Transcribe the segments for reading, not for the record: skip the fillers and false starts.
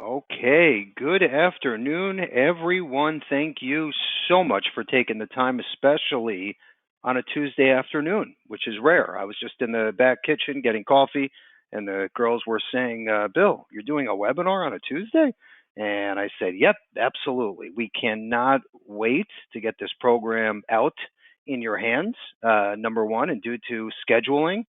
Okay, good afternoon, everyone. Thank you so much for taking the time, especially on a Tuesday afternoon, which is rare. I was just in the back kitchen getting coffee, and the girls were saying, Bill, you're doing a webinar on a Tuesday? And I said, yep, absolutely. We cannot wait to get this program out in your hands, number one, and due to scheduling,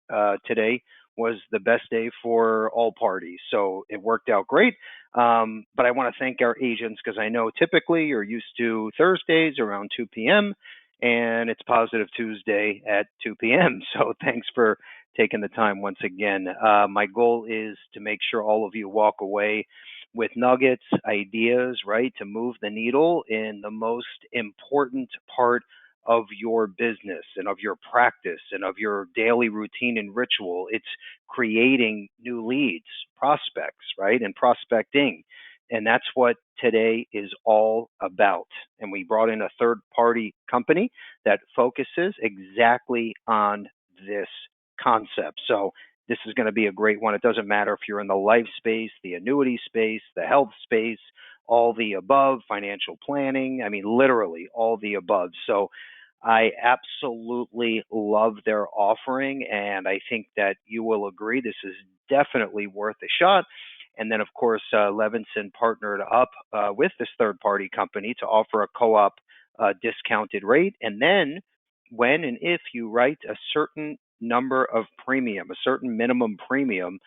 today was the best day for all parties. So it worked out great. But I want to thank our agents because I know typically you're used to Thursdays around 2 p.m. and it's Positive Tuesday at 2 p.m. So thanks for taking the time once again. My goal is to make sure all of you walk away with nuggets, ideas, right, to move the needle in the most important part of your business and of your practice and of your daily routine and ritual. It's creating new leads, prospects, right? And prospecting. And that's what today is all about. And we brought in a third party company that focuses exactly on this concept. So this is going to be a great one. It doesn't matter if you're in the life space, the annuity space, the health space, all the above, financial planning. I mean, literally all the above. So I absolutely love their offering, and I think that you will agree this is definitely worth a shot. And then, of course, Levinson partnered up with this third-party company to offer a co-op discounted rate. And then, when and if you write a certain number of premium, a certain minimum premium,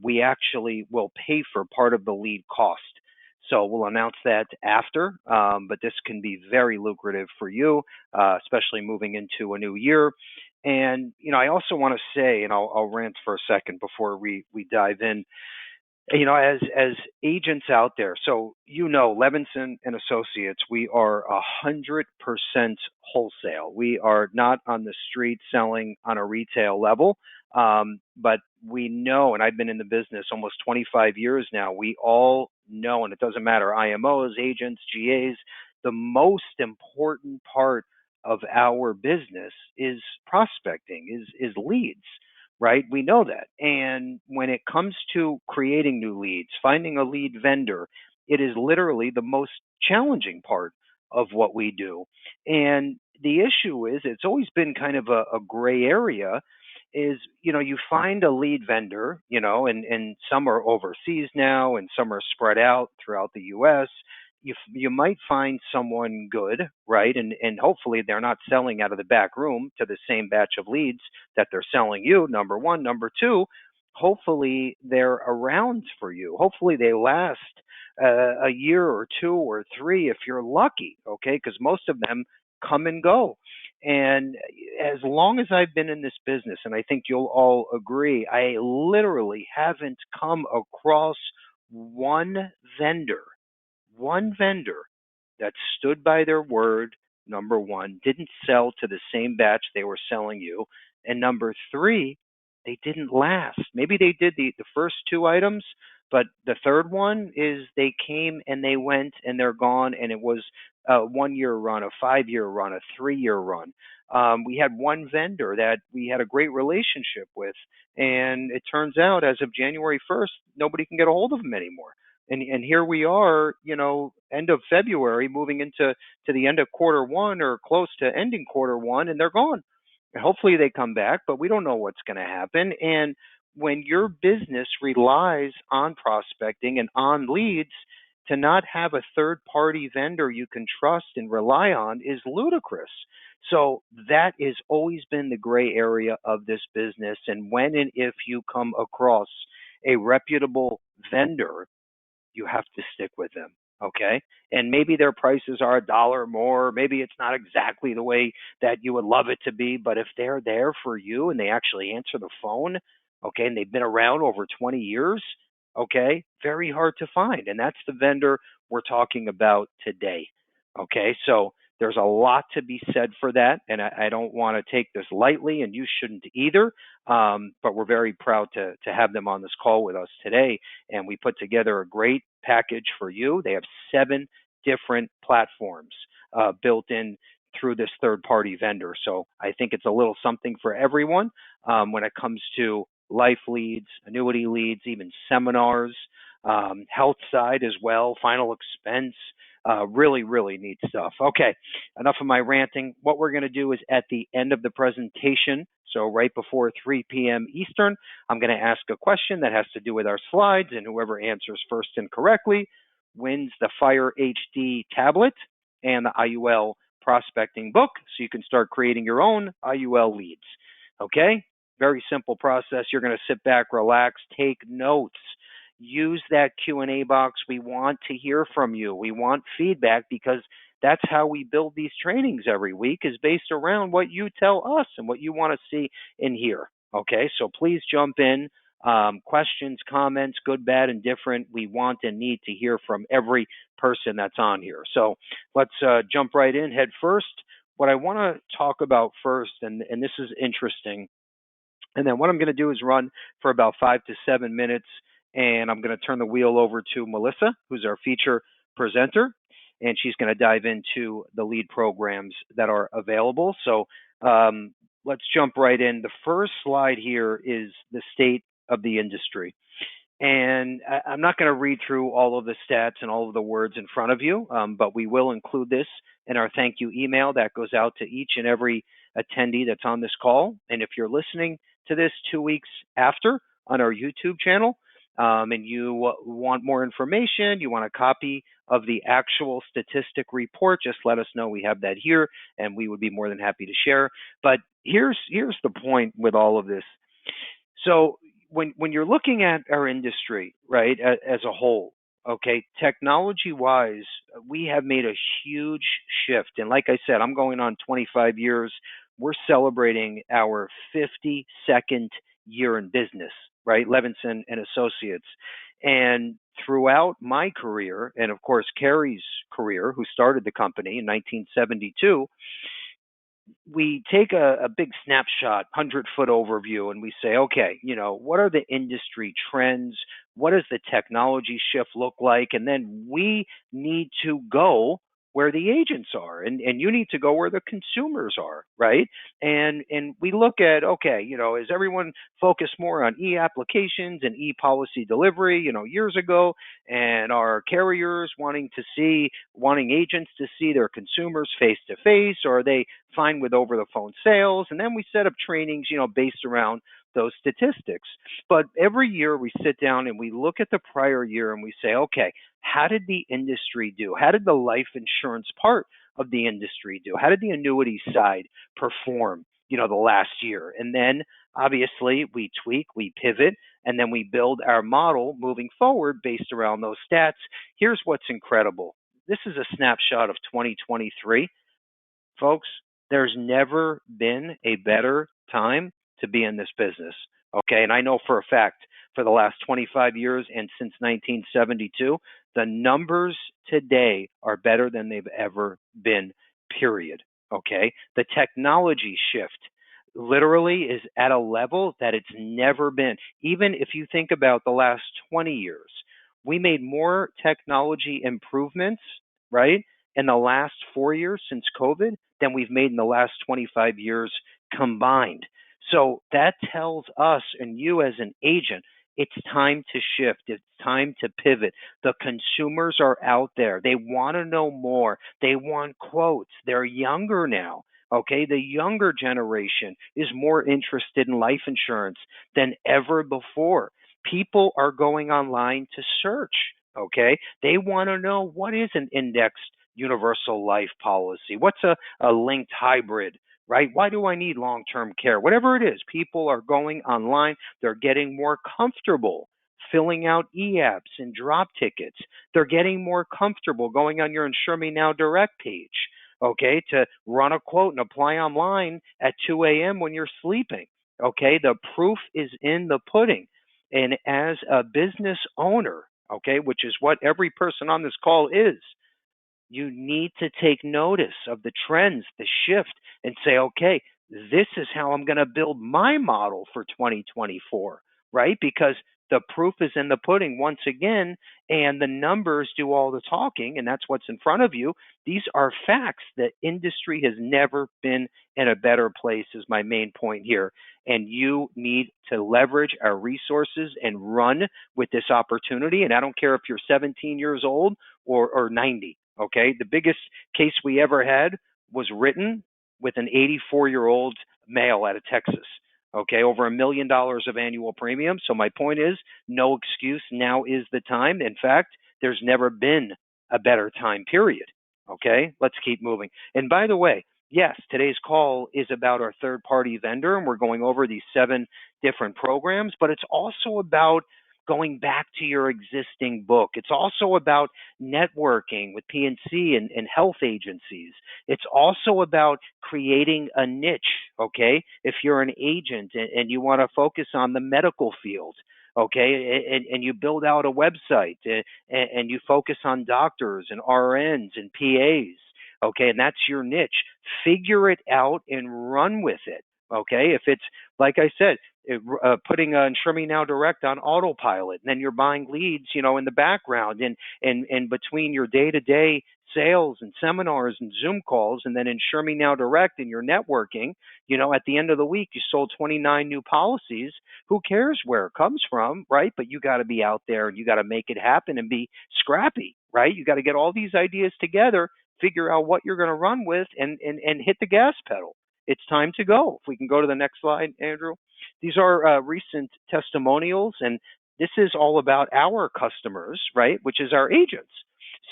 we actually will pay for part of the lead cost. So we'll announce that after, but this can be very lucrative for you, especially moving into a new year. And I also want to say, and I'll rant for a second before we dive in. As agents out there, so Levinson and Associates, we are 100% wholesale. We are not on the street selling on a retail level, but we know, and I've been in the business almost 25 years now. We all know, and it doesn't matter, IMOs, agents, GAs. The most important part of our business is prospecting, is leads, right? We know that. And when it comes to creating new leads, finding a lead vendor, it is literally the most challenging part of what we do. And the issue is, it's always been kind of a gray area, is, you find a lead vendor, and some are overseas now and some are spread out throughout the US. You might find someone good, right? And hopefully they're not selling out of the back room to the same batch of leads that they're selling you, number one. Number two, hopefully they're around for you. Hopefully they last a year or two or three if you're lucky, okay? Because most of them come and go. And as long as I've been in this business, and I think you'll all agree, I literally haven't come across one vendor that stood by their word, number one, didn't sell to the same batch they were selling you, and number three, they didn't last. Maybe they did the first two items, but the third one is they came and they went and they're gone, and it was a 1 year run, a 5 year run, a 3 year run. We had one vendor that we had a great relationship with, and it turns out as of January 1st, nobody can get a hold of them anymore. And here we are, end of February, moving into the end of quarter one or close to ending quarter one, and they're gone. And hopefully they come back, but we don't know what's going to happen. And when your business relies on prospecting and on leads, to not have a third party vendor you can trust and rely on is ludicrous. So that has always been the gray area of this business. And when and if you come across a reputable vendor, you have to stick with them. Okay. And maybe their prices are $1 more. Maybe it's not exactly the way that you would love it to be, but if they're there for you and they actually answer the phone, okay, and they've been around over 20 years, okay, very hard to find. And that's the vendor we're talking about today. Okay. So there's a lot to be said for that. And I don't want to take this lightly, and you shouldn't either. But we're very proud to have them on this call with us today. And we put together a great package for you. They have 7 different platforms built in through this third party vendor. So I think it's a little something for everyone when it comes to life leads, annuity leads, even seminars. health side as well, final expense. Really, really neat stuff. Okay, enough of my ranting. What we're going to do is at the end of the presentation, so right before 3 p.m. Eastern, I'm going to ask a question that has to do with our slides, and whoever answers first and correctly wins the Fire HD tablet and the IUL prospecting book, so you can start creating your own IUL leads. Okay? Very simple process. You're going to sit back, relax, take notes. Use that Q&A box. We want to hear from you. We want feedback because that's how we build these trainings every week, is based around what you tell us and what you want to see and hear. Okay, so please jump in. Questions, comments, good, bad, and different. We want and need to hear from every person that's on here. So let's jump right in head first. What I want to talk about first, and this is interesting, and then what I'm going to do is run for about 5 to 7 minutes, and I'm going to turn the wheel over to Melissa, who's our feature presenter, and she's going to dive into the lead programs that are available. So let's jump right in. The first slide here is the state of the industry. And I'm not going to read through all of the stats and all of the words in front of you, but we will include this in our thank you email that goes out to each and every attendee that's on this call. And if you're listening to this 2 weeks after on our YouTube channel, and you want more information, you want a copy of the actual statistic report, just let us know. We have that here, and we would be more than happy to share. But here's the point with all of this. So when you're looking at our industry, right, as a whole, okay, technology-wise, we have made a huge shift. And like I said, I'm going on 25 years. We're celebrating our 52nd year in business, right? Levinson and Associates. And throughout my career, and of course Carrie's career, who started the company in 1972, we take a big snapshot, 100-foot overview, and we say, okay, what are the industry trends? What does the technology shift look like? And then we need to go where the agents are, and you need to go where the consumers are, right? And we look at, okay, is everyone focused more on e-applications and e-policy delivery, years ago, and are carriers wanting agents to see their consumers face to face, or are they fine with over the phone sales? And then we set up trainings, based around those statistics. But every year we sit down and we look at the prior year and we say, okay, how did the industry do? How did the life insurance part of the industry do? How did the annuity side perform, the last year? And then obviously we tweak, we pivot, and then we build our model moving forward based around those stats. Here's what's incredible. This is a snapshot of 2023. Folks, there's never been a better time to be in this business, okay? And I know for a fact, for the last 25 years and since 1972, the numbers today are better than they've ever been, period, okay? The technology shift literally is at a level that it's never been. Even if you think about the last 20 years, we made more technology improvements, right, in the last 4 years since COVID than we've made in the last 25 years combined. So that tells us and you as an agent, it's time to shift. It's time to pivot. The consumers are out there. They want to know more. They want quotes. They're younger now. Okay, the younger generation is more interested in life insurance than ever before. People are going online to search. Okay, they want to know, what is an indexed universal life policy? What's a linked hybrid? Right? Why do I need long-term care? Whatever it is, people are going online. They're getting more comfortable filling out e-apps and drop tickets. They're getting more comfortable going on your Insure Me Now direct page, okay, to run a quote and apply online at 2 a.m. when you're sleeping. Okay, the proof is in the pudding. And as a business owner, okay, which is what every person on this call is, you need to take notice of the trends, the shift, and say, okay, this is how I'm going to build my model for 2024. right? Because the proof is in the pudding once again, and the numbers do all the talking, and that's what's in front of you. These are facts. The industry has never been in a better place, is my main point here. And you need to leverage our resources and run with this opportunity. And I don't care if you're 17 years old or 90, okay? The biggest case we ever had was written with an 84-year-old male out of Texas. Okay, over $1 million of annual premium. So my point is, no excuse. Now is the time. In fact, there's never been a better time, period. Okay, let's keep moving. And by the way, yes, today's call is about our third-party vendor, and we're going over these 7 different programs, but it's also about going back to your existing book. It's also about networking with PNC and health agencies. It's also about creating a niche, okay? If you're an agent and you want to focus on the medical field, okay, and you build out a website and you focus on doctors and RNs and PAs, okay, and that's your niche. Figure it out and run with it, okay? If it's, like I said, putting Insure Me Now Direct on autopilot, and then you're buying leads, in the background, and between your day-to-day sales and seminars and Zoom calls, and then Insure Me Now Direct and your networking, at the end of the week, you sold 29 new policies. Who cares where it comes from, right? But you got to be out there and you got to make it happen and be scrappy, right? You got to get all these ideas together, figure out what you're going to run with, and hit the gas pedal. It's time to go. If we can go to the next slide, Andrew. These are recent testimonials, and this is all about our customers, right, which is our agents.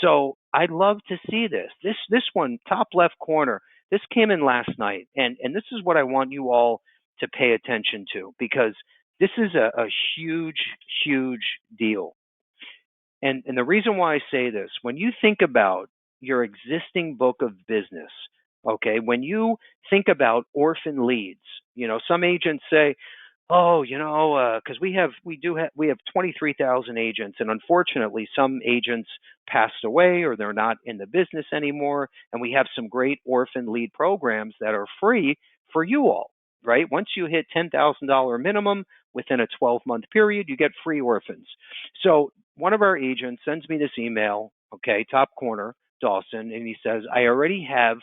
So I'd love to see this. This one, top left corner, this came in last night, and this is what I want you all to pay attention to, because this is a huge, huge deal. And the reason why I say this, when you think about your existing book of business, okay, when you think about Orphan Leads, some agents say, oh, because we have 23,000 agents, and unfortunately, some agents passed away or they're not in the business anymore, and we have some great Orphan Lead programs that are free for you all, right? Once you hit $10,000 minimum within a 12-month period, you get free orphans. So one of our agents sends me this email, okay, top corner, Dawson, and he says, I already have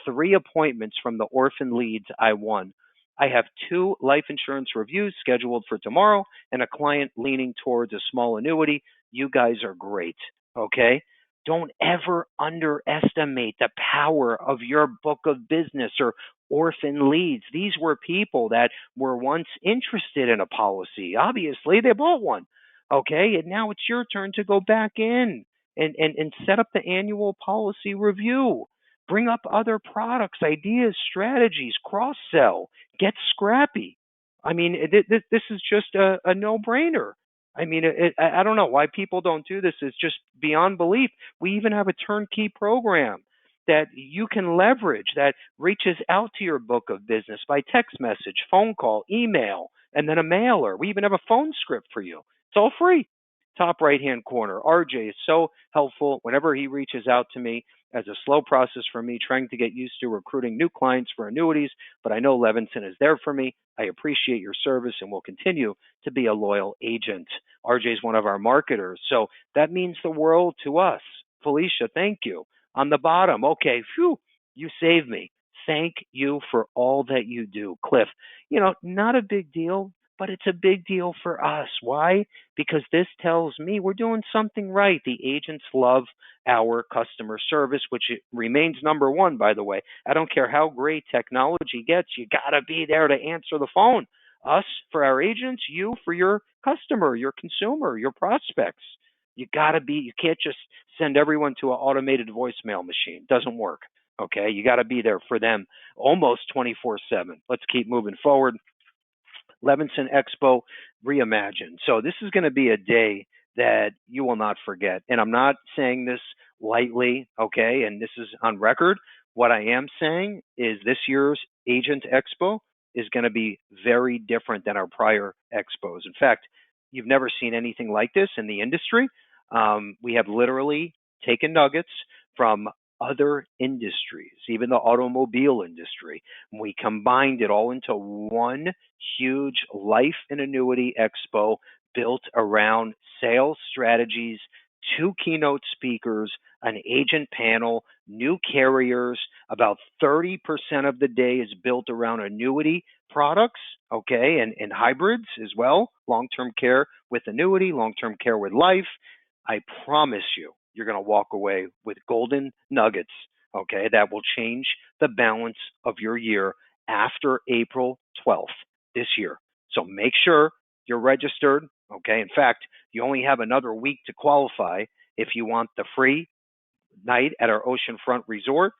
3 appointments from the Orphan Leads I won. I have 2 life insurance reviews scheduled for tomorrow and a client leaning towards a small annuity. You guys are great, okay? Don't ever underestimate the power of your book of business or Orphan Leads. These were people that were once interested in a policy. Obviously, they bought one, okay? And now it's your turn to go back in and set up the annual policy review. Bring up other products, ideas, strategies, cross-sell, get scrappy. I mean, this is just a no-brainer. I mean, I don't know why people don't do this. It's just beyond belief. We even have a turnkey program that you can leverage that reaches out to your book of business by text message, phone call, email, and then a mailer. We even have a phone script for you. It's all free. Top right-hand corner. RJ is so helpful whenever he reaches out to me. As a slow process for me trying to get used to recruiting new clients for annuities, but I know Levinson is there for me. I appreciate your service and will continue to be a loyal agent. RJ is one of our marketers, so that means the world to us. Felicia, thank you. On the bottom, okay, phew, you saved me. Thank you for all that you do. Cliff, not a big deal, but it's a big deal for us. Why? Because this tells me we're doing something right. The agents love our customer service, which remains number 1, by the way. I don't care how great technology gets, you got to be there to answer the phone. Us for our agents, you for your customer, your consumer, your prospects. You can't just send everyone to an automated voicemail machine. It doesn't work. Okay, you got to be there for them almost 24/7. Let's keep moving forward. Levinson Expo reimagined. So this is going to be a day that you will not forget. And I'm not saying this lightly, okay, and this is on record. What I am saying is this year's Agent Expo is going to be very different than our prior expos. In fact, you've never seen anything like this in the industry. We have literally taken nuggets from other industries, even the automobile industry. We combined it all into one huge life and annuity expo built around sales strategies, two keynote speakers, an agent panel, new carriers. About 30% of the day is built around annuity products, okay, and hybrids as well, long-term care with annuity, long-term care with life. I promise you're going to walk away with golden nuggets, okay, that will change the balance of your year after April 12th this year. So make sure you're registered, okay? In fact, you only have another week to qualify if you want the free night at our oceanfront resort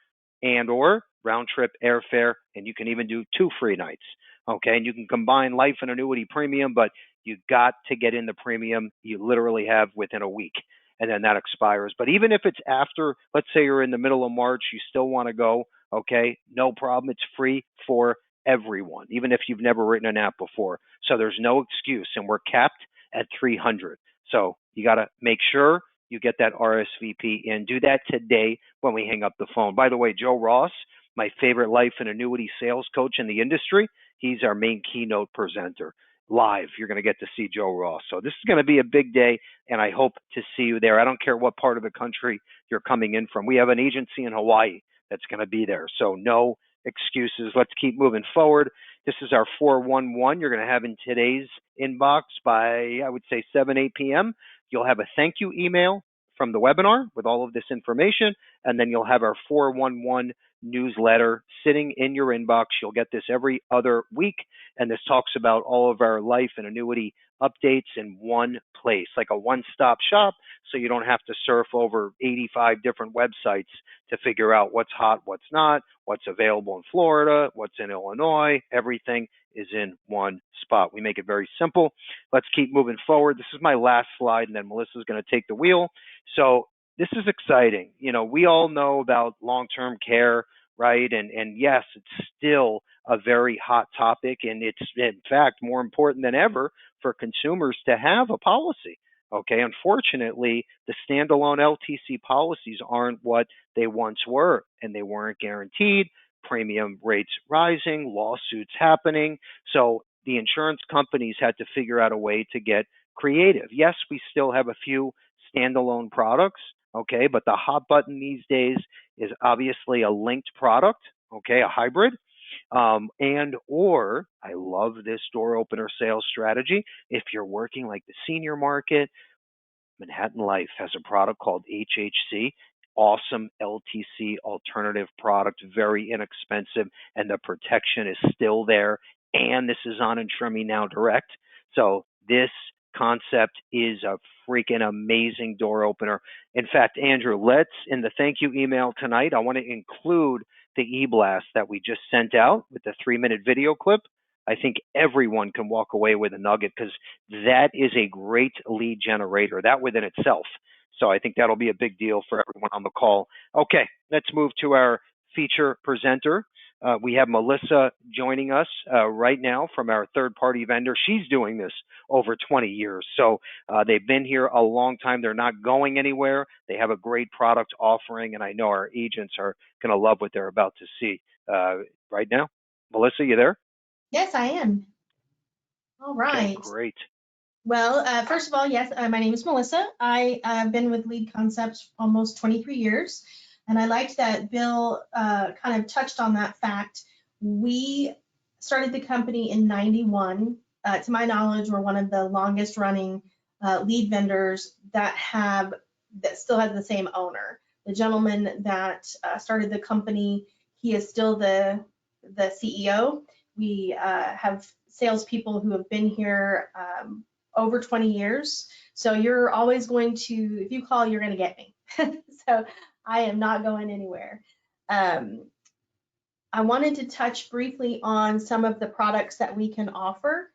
and or round trip airfare, and you can even do 2 free nights. Okay, and you can combine life and annuity premium, but you got to get in the premium you literally have within a week, and then that expires. But even if it's after, let's say you're in the middle of March, you still want to go, okay, no problem. It's free for everyone, even if you've never written an app before. So there's no excuse, and we're capped at 300. So you got to make sure you get that RSVP in. Do that today when we hang up the phone. By the way, Joe Ross, my favorite life and annuity sales coach in the industry, he's our main keynote presenter. Live, you're going to get to see Joe Ross. So this is going to be a big day, and I hope to see you there. I don't care what part of the country you're coming in from. We have an agency in Hawaii that's going to be there. So no excuses. Let's keep moving forward. This is our 411 you're going to have in today's inbox by, I would say, 7, 8 p.m. You'll have a thank you email from the webinar with all of this information, and then you'll have our 411 newsletter sitting in your inbox. You'll get this every other week, and this talks about all of our life and annuity updates in one place, like a one-stop shop, so you don't have to surf over 85 different websites to figure out what's hot, what's not, what's available in Florida, what's in Illinois. Everything is in one spot. We make it very simple. Let's keep moving forward. This is my last slide, and then Melissa's going to take the wheel. So this is exciting. You know, we all know about long-term care, right? And yes, it's still a very hot topic, and it's in fact more important than ever for consumers to have a policy. Okay, unfortunately, the standalone LTC policies aren't what they once were, and they weren't guaranteed. Premium rates rising, lawsuits happening. So the insurance companies had to figure out a way to get creative. Yes, we still have a few standalone products, okay, but the hot button these days is obviously a linked product, okay, a hybrid. And or I love this door opener sales strategy. If you're working like the senior market, Manhattan Life has a product called HHC, awesome LTC alternative product, very inexpensive, and the protection is still there. And this is on Insure Me Now Direct. So this concept is a freaking amazing door opener. In fact, Andrew, let's, in the thank you email tonight, I want to include the e-blast that we just sent out with the 3-minute video clip. I think everyone can walk away with a nugget because that is a great lead generator, that within itself. So I think that'll be a big deal for everyone on the call. Okay, let's move to our feature presenter. We have Melissa joining us right now from our third-party vendor. She's doing this over 20 years. So they've been here a long time. They're not going anywhere. They have a great product offering, and I know our agents are going to love what they're about to see right now. Melissa, you there? Yes, I am. All right. Okay, great. Well, first of all, yes, my name is Melissa. I have been with Lead Concepts almost 23 years, and I liked that Bill kind of touched on that fact. We started the company in '91. To my knowledge, we're one of the longest running lead vendors that still has the same owner. The gentleman that started the company, he is still the CEO. We have salespeople who have been here over 20 years. So you're always going to, if you call, you're going to get me. So I am not going anywhere. I wanted to touch briefly on some of the products that we can offer.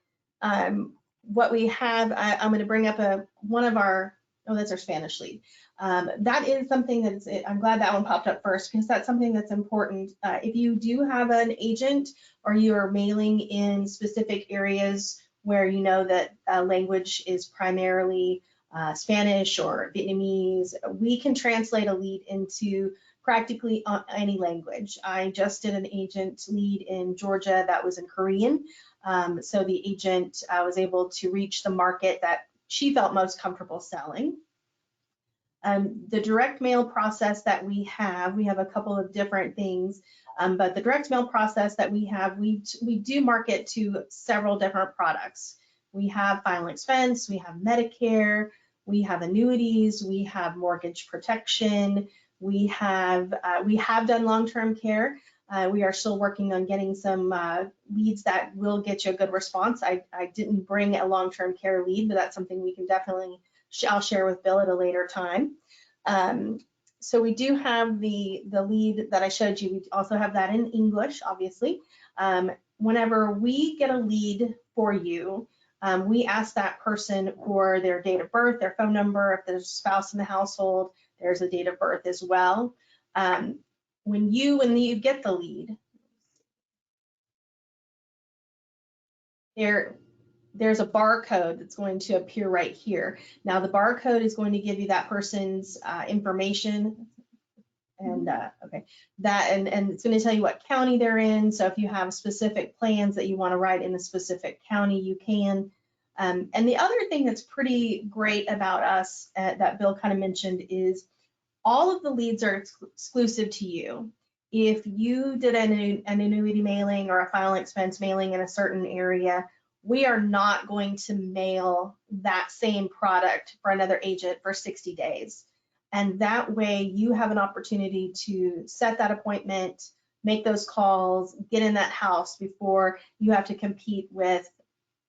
What we have, I'm going to bring up one of our, oh, that's our Spanish lead. That is something that's, I'm glad that one popped up first because that's something that's important. If you do have an agent or you are mailing in specific areas where you know that language is primarily Spanish or Vietnamese, we can translate a lead into practically any language. I just did an agent lead in Georgia that was in Korean. So the agent was able to reach the market that she felt most comfortable selling. The direct mail process that we have a couple of different things, but the direct mail process that we have, we do market to several different products. We have final expense, we have Medicare, we have annuities, we have mortgage protection, we have done long-term care. We are still working on getting some leads that will get you a good response. I didn't bring a long-term care lead, but that's something we can definitely, I'll share with Bill at a later time. So we do have the lead that I showed you. We also have that in English, obviously. Whenever we get a lead for you, we ask that person for their date of birth, their phone number. If there's a spouse in the household, there's a date of birth as well. When you get the lead, there's a barcode that's going to appear right here. Now the barcode is going to give you that person's information, and okay, and it's going to tell you what county they're in. So if you have specific plans that you want to write in a specific county, you can. And the other thing that's pretty great about us that Bill kind of mentioned is all of the leads are exclusive to you. If you did an annuity mailing or a final expense mailing in a certain area, we are not going to mail that same product for another agent for 60 days. And that way you have an opportunity to set that appointment, make those calls, get in that house before you have to compete with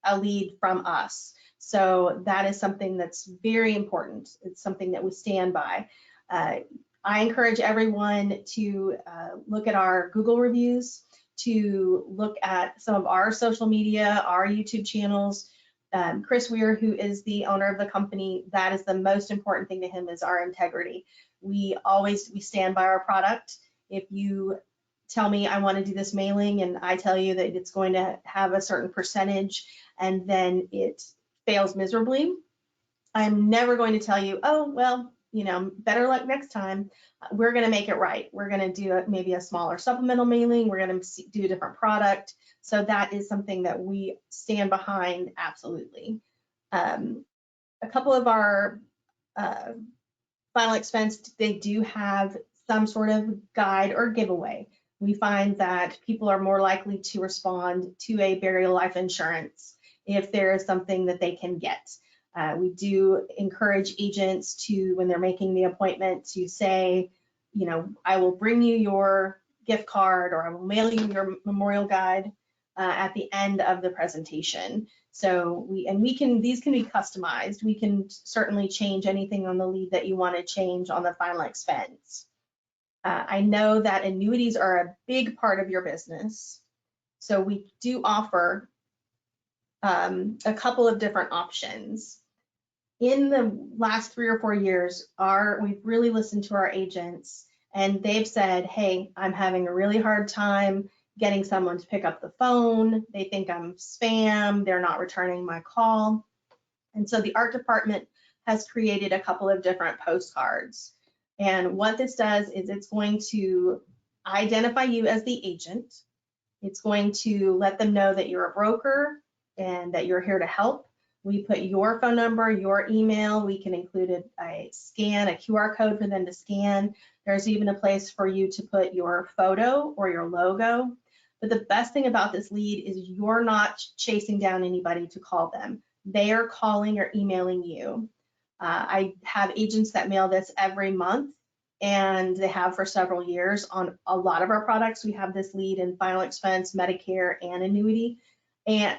a lead from us. So that is something that's very important. It's something that we stand by. I encourage everyone to look at our Google reviews, to look at some of our social media, our YouTube channels. Chris Weir, who is the owner of the company, that is the most important thing to him, is our integrity. We stand by our product. If you tell me I want to do this mailing and I tell you that it's going to have a certain percentage and then it fails miserably, I'm never going to tell you, oh, well, you know, better luck next time. We're going to make it right. We're going to do maybe a smaller supplemental mailing. We're going to do a different product. So that is something that we stand behind, absolutely. A couple of our final expense, they do have some sort of guide or giveaway. We find that people are more likely to respond to a burial life insurance if there is something that they can get. We do encourage agents to, when they're making the appointment, to say, you know, I will bring you your gift card or I will mail you your memorial guide at the end of the presentation. So these can be customized. We can certainly change anything on the lead that you want to change on the final expense. I know that annuities are a big part of your business. So we do offer a couple of different options. In the last 3 or 4 years, we've really listened to our agents, and they've said, hey, I'm having a really hard time getting someone to pick up the phone. They think I'm spam. They're not returning my call. And so the art department has created a couple of different postcards. And what this does is it's going to identify you as the agent. It's going to let them know that you're a broker and that you're here to help. We put your phone number, your email. We can include a QR code for them to scan. There's even a place for you to put your photo or your logo. But the best thing about this lead is you're not chasing down anybody to call them. They are calling or emailing you. I have agents that mail this every month, and they have for several years. On a lot of our products, we have this lead in final expense, Medicare, and annuity. And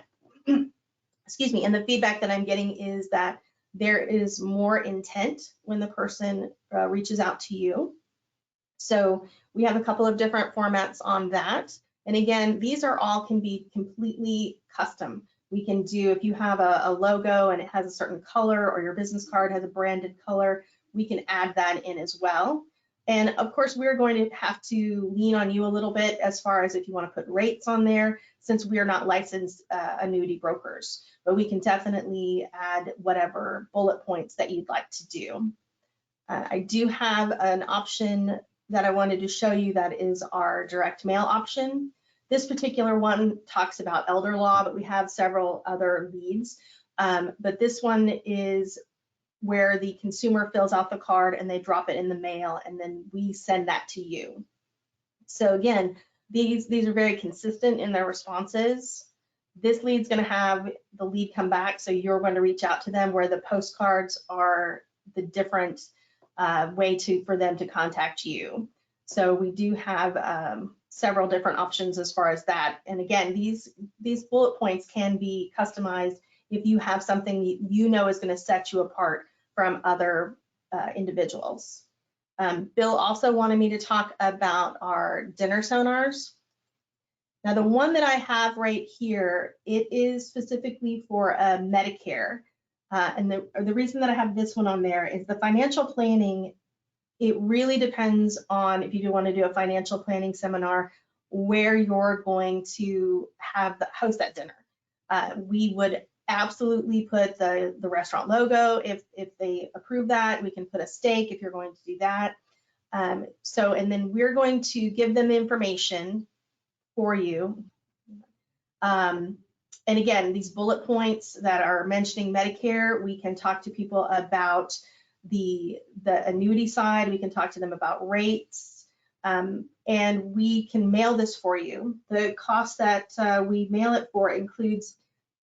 excuse me, and the feedback that I'm getting is that there is more intent when the person reaches out to you. So we have a couple of different formats on that. And again, these are all can be completely custom. We can do, if you have a logo and it has a certain color, or your business card has a branded color, we can add that in as well. And of course, we're going to have to lean on you a little bit as far as if you want to put rates on there, since we are not licensed annuity brokers, but we can definitely add whatever bullet points that you'd like to do. I do have an option that I wanted to show you that is our direct mail option. This particular one talks about elder law, but we have several other leads. But this one is where the consumer fills out the card and they drop it in the mail, and then we send that to you. So again, these are very consistent in their responses. This lead's going to have the lead come back, so you're going to reach out to them, where the postcards are the different way for them to contact you. So we do have several different options as far as that. And again, these bullet points can be customized if you have something you know is going to set you apart from other individuals. Bill also wanted me to talk about our dinner sonars. Now, the one that I have right here, it is specifically for Medicare. And the reason that I have this one on there is the financial planning. It really depends on, if you do want to do a financial planning seminar, where you're going to host that dinner. We would absolutely put the restaurant logo. If they approve that, we can put a steak if you're going to do that. And then we're going to give them information for you. And again, these bullet points that are mentioning Medicare, we can talk to people about the annuity side. We can talk to them about rates, and we can mail this for you. The cost that we mail it for includes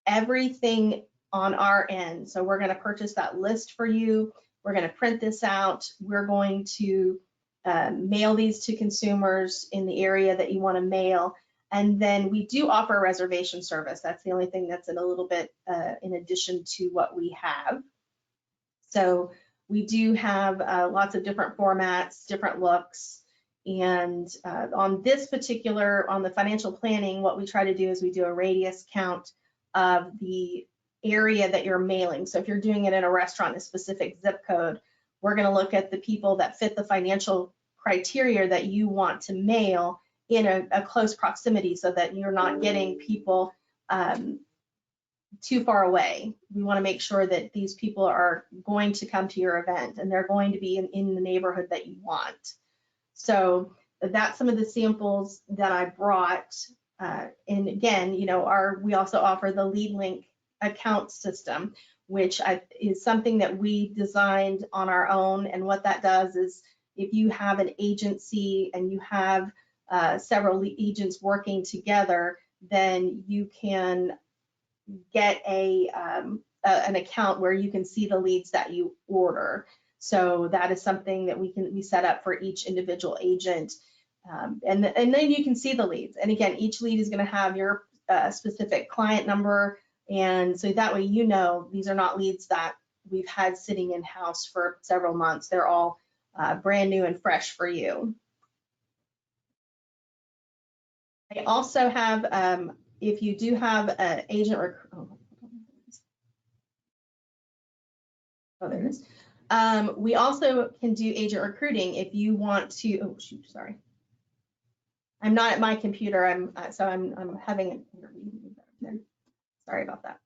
everything on our end. So we're going to purchase that list for you. We're going to print this out. We're going to mail these to consumers in the area that you want to mail. And then we do offer a reservation service. That's the only thing that's a little bit in addition to what we have. So we do have lots of different formats, different looks. And on this particular, on the financial planning, what we try to do is we do a radius count of the area that you're mailing. So if you're doing it in a restaurant, a specific zip code, we're going to look at the people that fit the financial criteria that you want to mail in a close proximity, so that you're not getting people too far away. We want to make sure that these people are going to come to your event and they're going to be in the neighborhood that you want. So that's some of the samples that I brought. And again, we also offer the Lead Link account system, which is something that we designed on our own. And what that does is, if you have an agency and you have several agents working together, then you can get an account where you can see the leads that you order. So that is something that we set up for each individual agent. And then you can see the leads. And again, each lead is going to have your specific client number. And so that way, these are not leads that we've had sitting in-house for several months. They're all brand new and fresh for you. I also have, if you do have an agent, there it is. We also can do agent recruiting if you want to. Oh shoot, sorry. I'm not at my computer. I'm having an interview. Sorry about that.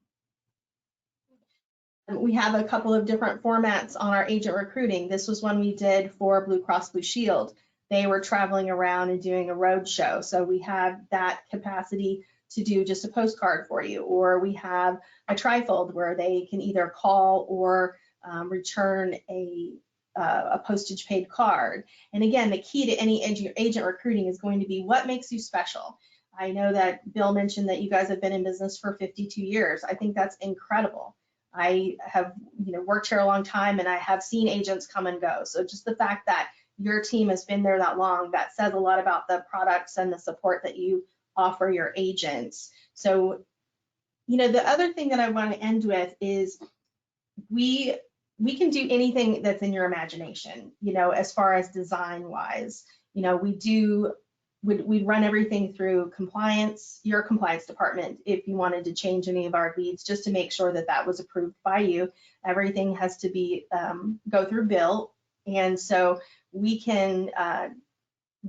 We have a couple of different formats on our agent recruiting. This was one we did for Blue Cross Blue Shield. They were traveling around and doing a road show. So we have that capacity to do just a postcard for you, or we have a trifold where they can either call or return a postage paid card. And again, the key to any agent recruiting is going to be what makes you special. I know that Bill mentioned that you guys have been in business for 52 years. I think that's incredible. I have worked here a long time, and I have seen agents come and go. So just the fact that your team has been there that long, that says a lot about the products and the support that you offer your agents. So, the other thing that I want to end with is we can do anything that's in your imagination, as far as design wise. We'd run everything through your compliance department. If you wanted to change any of our leads, just to make sure that that was approved by you, everything has to be go through Bill. And so we can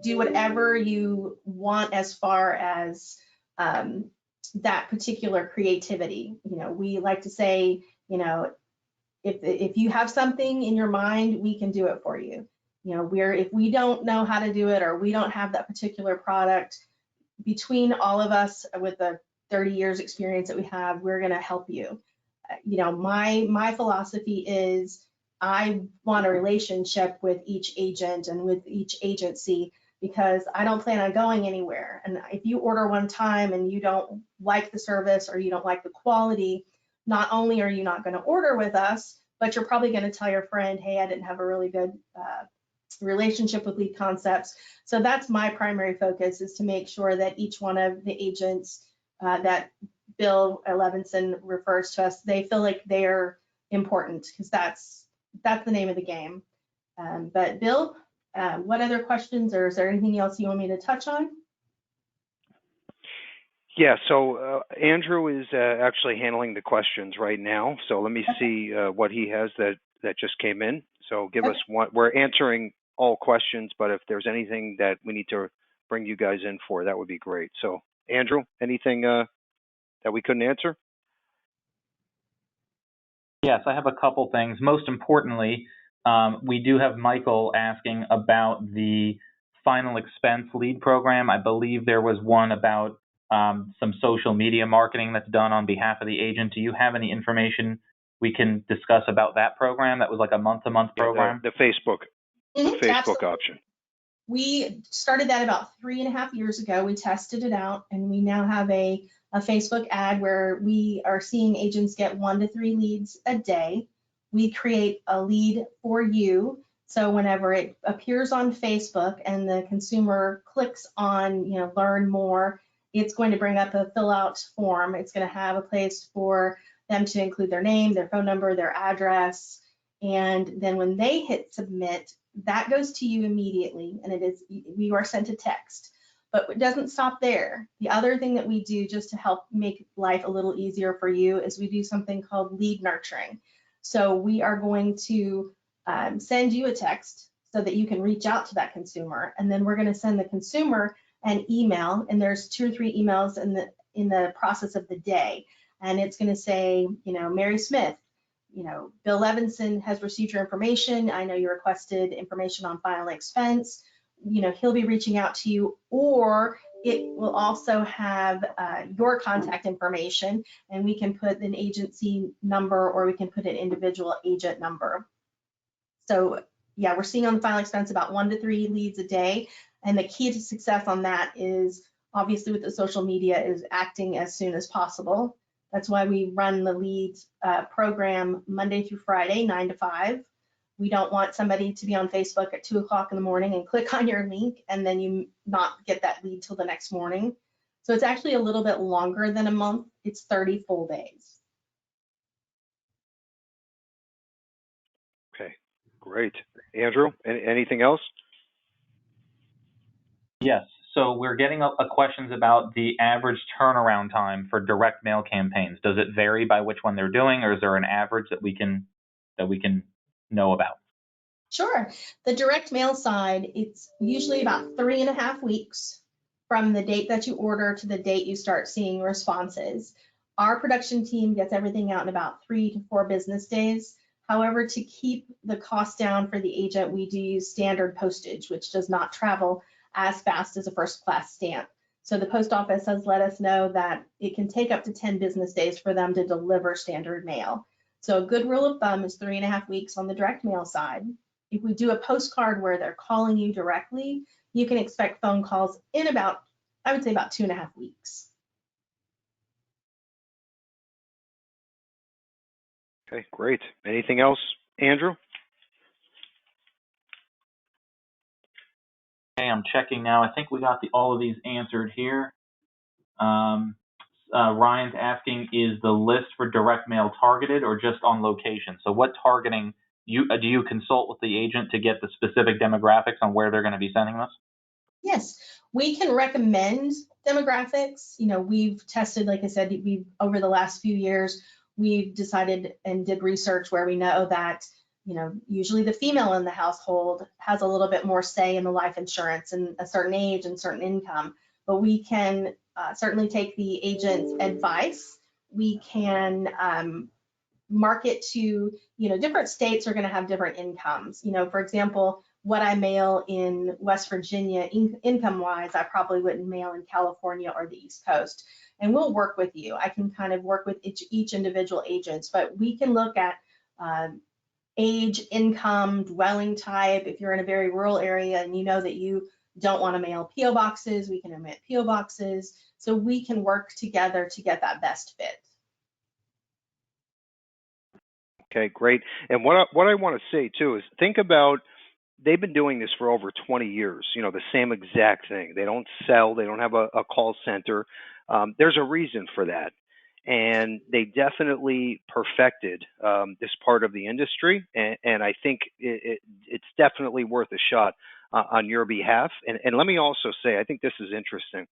do whatever you want as far as that particular creativity. We like to say, if you have something in your mind, we can do it for you. You know, if we don't know how to do it or we don't have that particular product, between all of us with the 30 years experience that we have, we're going to help you. You know, my philosophy is I want a relationship with each agent and with each agency, because I don't plan on going anywhere. And if you order one time and you don't like the service or you don't like the quality, not only are you not going to order with us, but you're probably going to tell your friend, hey, I didn't have a really good relationship with Lead Concepts. So that's my primary focus, is to make sure that each one of the agents that Bill Levinson refers to us, they feel like they're important, because that's the name of the game. But Bill, what other questions, or is there anything else you want me to touch on? Yeah, so Andrew is actually handling the questions right now. So let me see what he has that just came in. So give us one. We're answering all questions, but if there's anything that we need to bring you guys in for, that would be great. So Andrew, anything that we couldn't answer? Yes, I have a couple things. Most importantly, we do have Michael asking about the final expense lead program. I believe there was one about some social media marketing that's done on behalf of the agent. Do you have any information we can discuss about that program? That was like a month-to-month program. The Facebook, Mm-hmm, the Facebook absolutely. option. We started that about 3.5 years ago. We tested it out, and we now have a Facebook ad where we are seeing agents get 1 to 3 leads a day. We create a lead for you. So whenever it appears on Facebook and the consumer clicks on, you know, learn more, it's going to bring up a fill out form. It's going to have a place for them to include their name, their phone number, their address. And then when they hit submit, that goes to you immediately, and you are sent a text. But it doesn't stop there. The other thing that we do, just to help make life a little easier for you, is we do something called lead nurturing. So we are going to send you a text so that you can reach out to that consumer, and then we're going to send the consumer an email, and there's 2 or 3 emails in the process of the day, and it's going to say, you know, Mary Smith, you know, Bill Levinson has received your information. I know you requested information on final expense. You know, he'll be reaching out to you, or it will also have your contact information, and we can put an agency number, or we can put an individual agent number. So yeah, we're seeing on the final expense about 1 to 3 leads a day. And the key to success on that is, obviously with the social media, is acting as soon as possible. That's why we run the lead program Monday through Friday, 9 to 5. We don't want somebody to be on Facebook at 2 o'clock in the morning and click on your link and then you not get that lead till the next morning. So it's actually a little bit longer than a month. It's 30 full days. Okay, great. Andrew, anything else? Yes. So we're getting a questions about the average turnaround time for direct mail campaigns. Does it vary by which one they're doing, or is there an average that we can know about? Sure. The direct mail side, it's usually about 3.5 weeks from the date that you order to the date you start seeing responses. Our production team gets everything out in about 3 to 4 business days. However, to keep the cost down for the agent, we do use standard postage, which does not travel as fast as a first class stamp. So the post office has let us know that it can take up to 10 business days for them to deliver standard mail. So a good rule of thumb is 3.5 weeks on the direct mail side. If we do a postcard where they're calling you directly, you can expect phone calls in about, I would say, about 2.5 weeks. Okay, great. Anything else, Andrew? Okay, I'm checking now. I think we got all of these answered here. Ryan's asking, is the list for direct mail targeted or just on location? So what targeting, do you consult with the agent to get the specific demographics on where they're going to be sending this? Yes, we can recommend demographics. You know, we've tested, like I said, over the last few years, we've decided and did research where we know that, you know, usually the female in the household has a little bit more say in the life insurance and a certain age and certain income, but we can certainly take the agent's advice. We can market to, you know, different states are going to have different incomes. You know, for example, what I mail in West Virginia income-wise, I probably wouldn't mail in California or the East Coast. And we'll work with you. I can kind of work with each individual agents, but we can look at age, income, dwelling type. If you're in a very rural area and you know that you don't want to mail PO boxes, we can omit PO boxes. So we can work together to get that best fit. Okay, great. And what I want to say too is think about, they've been doing this for over 20 years, you know, the same exact thing. They don't sell, they don't have a call center. There's a reason for that. And they definitely perfected this part of the industry. And I think it's definitely worth a shot on your behalf. And let me also say, I think this is interesting.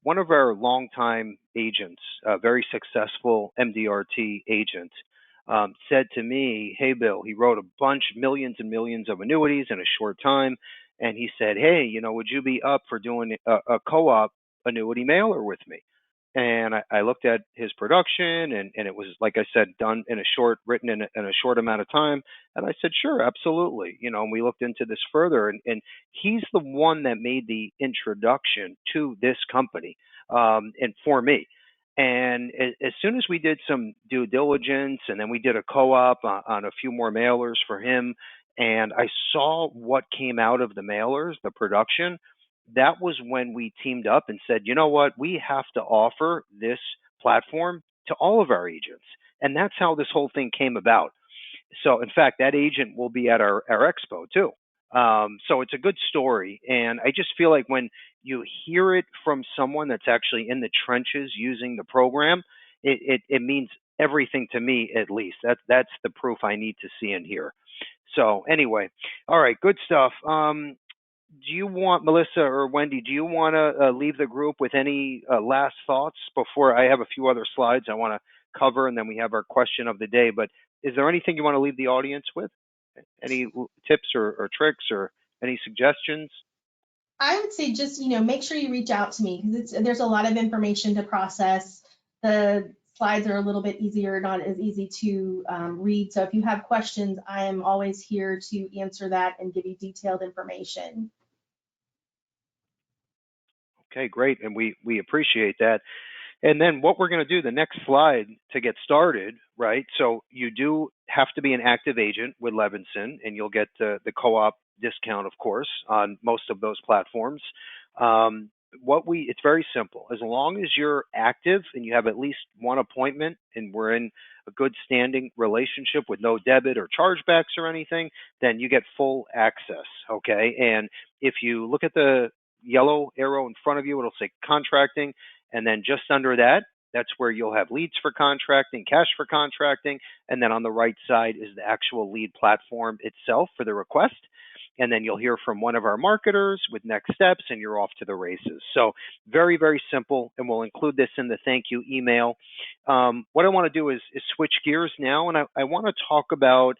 One of our longtime agents, a very successful MDRT agent, said to me, "Hey, Bill," he wrote a bunch, millions and millions of annuities in a short time. And he said, "Hey, you know, would you be up for doing a co-op annuity mailer with me?" And I looked at his production, and it was, like I said, done in a short, written in a short amount of time. And I said, "Sure, absolutely." You know, and we looked into this further, and he's the one that made the introduction to this company, and for me. And as soon as we did some due diligence, and then we did a co-op on a few more mailers for him, and I saw what came out of the mailers, the production, that was when we teamed up and said, you know what, we have to offer this platform to all of our agents. And that's how this whole thing came about. So, in fact, that agent will be at our Expo too. So it's a good story. And I just feel like when you hear it from someone that's actually in the trenches using the program, it means everything to me, at least. That's the proof I need to see and hear. So anyway, all right, good stuff. Do you want, Melissa or Wendy, do you want to leave the group with any last thoughts before I have a few other slides I want to cover, and then we have our question of the day? But is there anything you want to leave the audience with? Any tips or tricks or any suggestions? I would say just, make sure you reach out to me because there's a lot of information to process. The slides are a little bit easier, not as easy to read. So if you have questions, I am always here to answer that and give you detailed information. Okay, great. And we appreciate that. And then what we're going to do, the next slide to get started, right? So you do have to be an active agent with Levinson, and you'll get the co-op discount, of course, on most of those platforms. It's very simple. As long as you're active and you have at least one appointment, and we're in a good standing relationship with no debit or chargebacks or anything, then you get full access. Okay. And if you look at the yellow arrow in front of you, it'll say contracting. And then just under that, that's where you'll have leads for contracting, cash for contracting. And then on the right side is the actual lead platform itself for the request. And then you'll hear from one of our marketers with next steps, and you're off to the races. So very, very simple. And we'll include this in the thank you email. What I want to do is switch gears now. And I want to talk about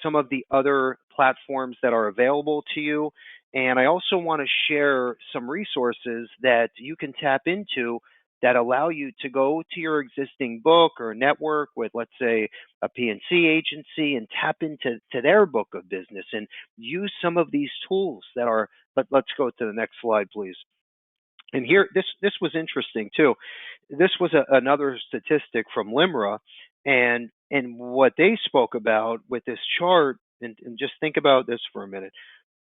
some of the other platforms that are available to you. And I also want to share some resources that you can tap into that allow you to go to your existing book or network with, let's say, a PNC agency and tap into their book of business and use some of these tools that are, let's go to the next slide, please. And here, this was interesting too. This was another statistic from LIMRA, and what they spoke about with this chart, and just think about this for a minute.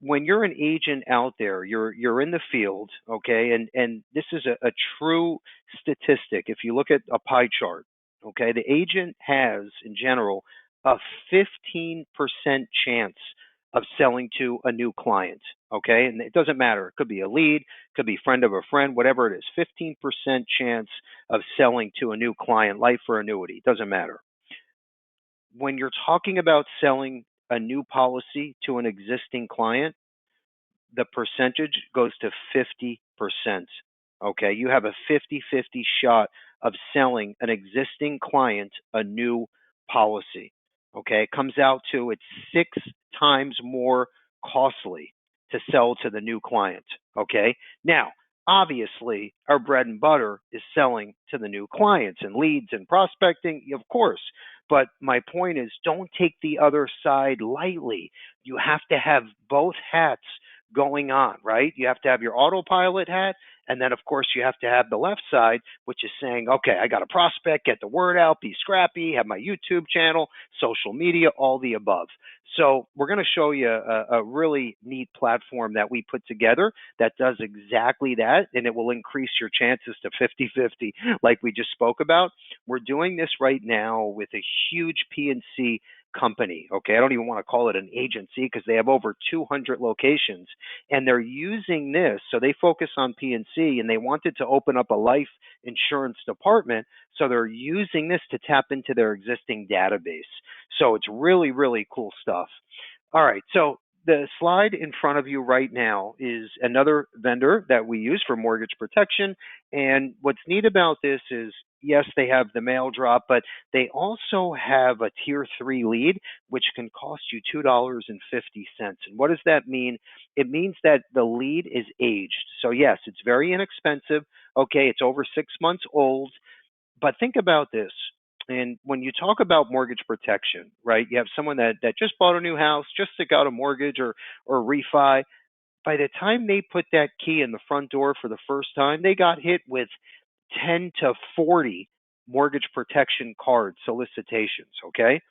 When you're an agent out there, you're in the field, okay, and this is a true statistic. If you look at a pie chart, okay, the agent has, in general, a 15% chance of selling to a new client, okay, and it doesn't matter. It could be a lead, could be friend of a friend, whatever it is. 15% chance of selling to a new client, life or annuity, it doesn't matter. When you're talking about selling a new policy to an existing client, the percentage goes to 50%. Okay, you have a 50-50 shot of selling an existing client a new policy. Okay, it comes out to it's 6 times more costly to sell to the new client. Okay, now obviously, our bread and butter is selling to the new clients and leads and prospecting, of course. But my point is, don't take the other side lightly. You have to have both hats going on, right? You have to have your autopilot hat, and then, of course, you have to have the left side, which is saying, okay, I got a prospect, get the word out, be scrappy, have my YouTube channel, social media, all the above. So we're going to show you a really neat platform that we put together that does exactly that, and it will increase your chances to 50-50 like we just spoke about. We're doing this right now with a huge P&C company. Okay, I don't even want to call it an agency because they have over 200 locations, and they're using this. So they focus on P&C, and they wanted to open up a life insurance department. So they're using this to tap into their existing database. So it's really, really cool stuff. All right, so the slide in front of you right now is another vendor that we use for mortgage protection. And what's neat about this is, yes, they have the mail drop, but they also have a tier 3 lead, which can cost you $2.50. And what does that mean? It means that the lead is aged. So yes, it's very inexpensive. Okay, it's over 6 months old. But think about this. And when you talk about mortgage protection, right, you have someone that just bought a new house, just got a mortgage or refi. By the time they put that key in the front door for the first time, they got hit with 10 to 40 mortgage protection card solicitations, okay?